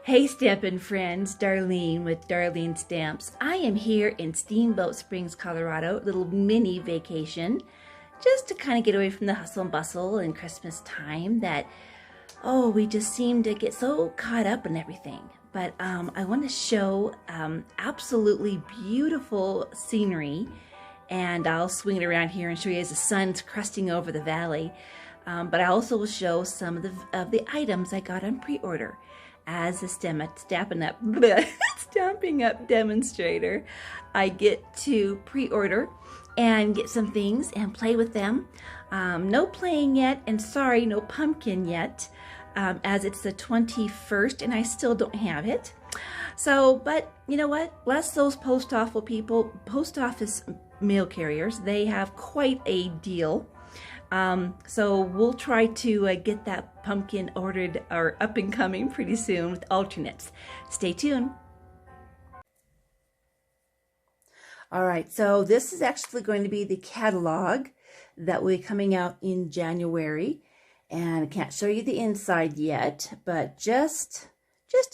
Hey Stampin' friends, Darlene with Darlene Stamps. I am here in Steamboat Springs, Colorado, a little mini vacation, just to kind of get away from the hustle and bustle and Christmas time that, oh, we just seem to get so caught up in everything. But I want to show absolutely beautiful scenery, and I'll swing it around here and show you as the sun's crusting over the valley. But I also will show some of the items I got on pre-order. As a Stampin' Up demonstrator, I get to pre-order and get some things and play with them. No playing yet, and sorry, no pumpkin yet, as it's the 21st and I still don't have it. So, but you know what? Bless those post office mail carriers. They have quite a deal. So we'll try to get that pumpkin ordered or up and coming pretty soon with alternates. Stay tuned. All right, so this is actually going to be the catalog that will be coming out in January. And I can't show you the inside yet, but just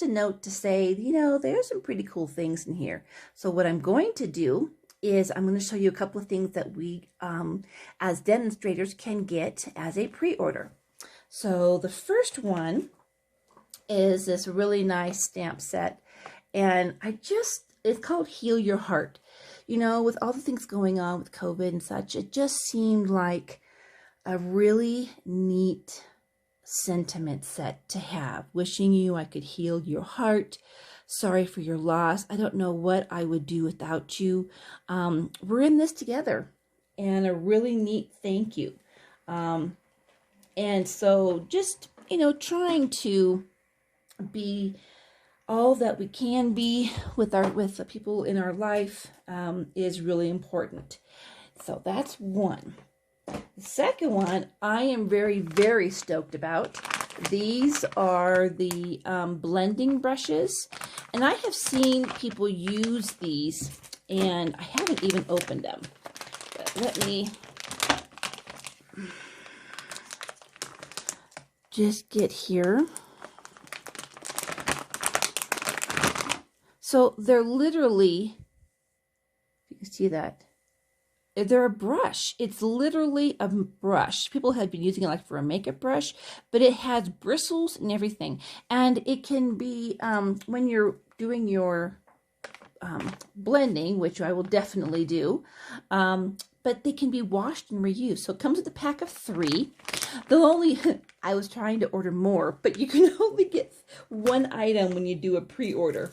a note to say, you know, there's some pretty cool things in here. So what I'm going to do is I'm going to show you a couple of things that we, as demonstrators, can get as a pre-order. So the first one is this really nice stamp set, and it's called Heal Your Heart. You know, with all the things going on with COVID and such, it just seemed like a really neat sentiment set to have. Wishing you I could heal your heart. Sorry for your loss. I don't know what I would do without you. We're in this together, and a really neat thank you. And so just, you know, trying to be all that we can be with the people in our life is really important. So that's one. The second one I am very, very stoked about. These are the blending brushes, and I have seen people use these, and I haven't even opened them. But let me just get here. So they're literally, you can see that, they're a brush. It's literally a brush. People have been using it like for a makeup brush, but it has bristles and everything. And it can be, when you're doing your blending, which I will definitely do, but they can be washed and reused. So it comes with a pack of 3. I was trying to order more, but you can only get one item when you do a pre-order.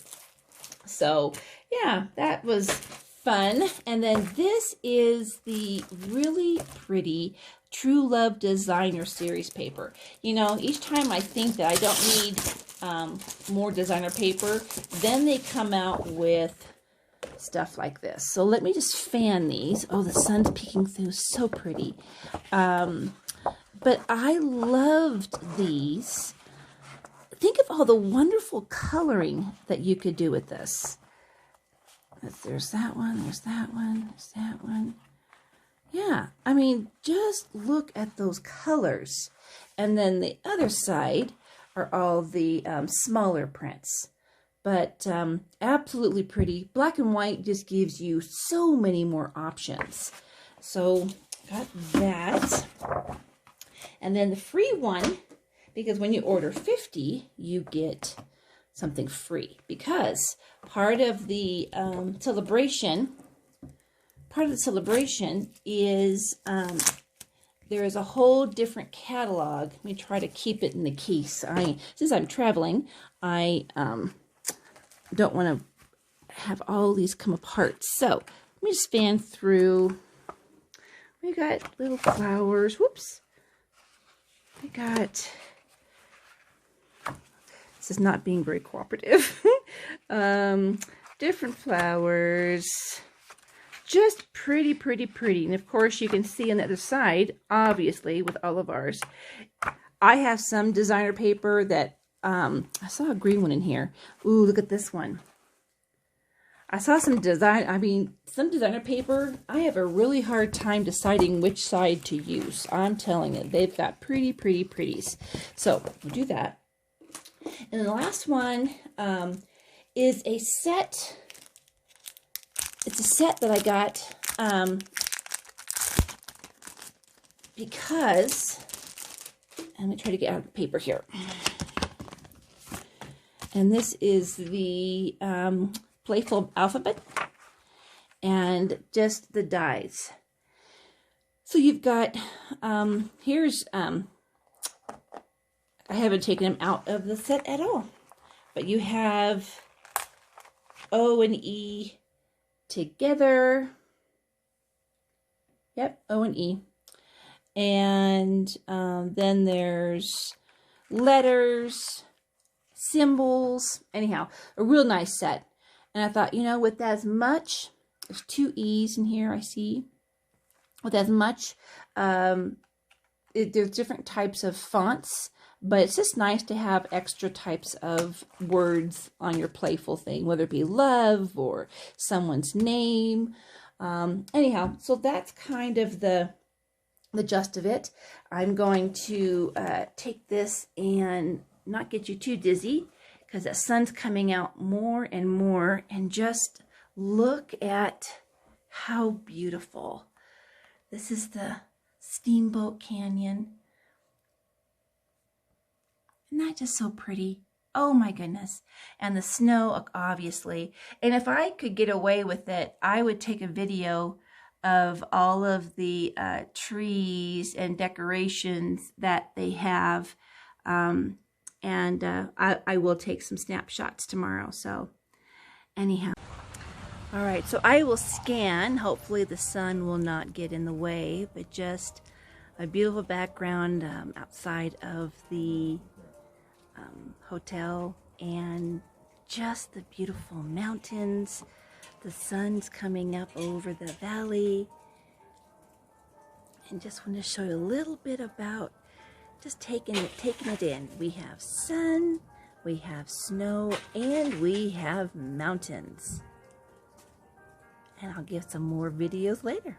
So yeah, that was fun. And then this is the really pretty True Love Designer Series paper. You know, each time I think that I don't need more designer paper, then they come out with stuff like this. So let me just fan these. Oh, the sun's peeking through, so pretty. But I loved these. Think of all the wonderful coloring that you could do with this. There's that one, there's that one, there's that one. Yeah, I mean, just look at those colors. And then the other side are all the smaller prints. But absolutely pretty. Black and white just gives you so many more options. So, got that. And then the free one, because when you order 50, you get something free, because part of the celebration is there is a whole different catalog. Let me try to keep it in the case. Since I'm traveling, I don't want to have all these come apart. So let me just fan through. We got little flowers. Whoops. We got. This is not being very cooperative. Different flowers. Just pretty, pretty, pretty. And of course, you can see on the other side, obviously, with all of ours. I have some designer paper that, I saw a green one in here. Ooh, look at this one. I saw some designer paper. I have a really hard time deciding which side to use. I'm telling you, they've got pretty, pretty, pretties. So, we'll do that. And the last one is a set. It's a set that I got because, I'm going to try to get out of the paper here. And this is the Playful Alphabet and just the dies. So you've got, here's, I haven't taken them out of the set at all. But you have O and E together. Yep, O and E. And then there's letters, symbols. Anyhow, a real nice set. And I thought, you know, with as much, there's 2 E's in here, I see. With as much, there's different types of fonts, but it's just nice to have extra types of words on your playful thing, whether it be love or someone's name. Anyhow, so that's kind of the gist of it. I'm going to take this and not get you too dizzy because the sun's coming out more and more, and just look at how beautiful. This is the Steamboat Canyon. Isn't that just so pretty? Oh my goodness. And the snow, obviously. And if I could get away with it, I would take a video of all of the trees and decorations that they have. I will take some snapshots tomorrow. So anyhow. All right, so I will scan. Hopefully the sun will not get in the way, but just a beautiful background outside of the hotel, and just the beautiful mountains. The sun's coming up over the valley, and just want to show you a little bit about just taking it in. We have sun, we have snow, and we have mountains. And I'll give some more videos later.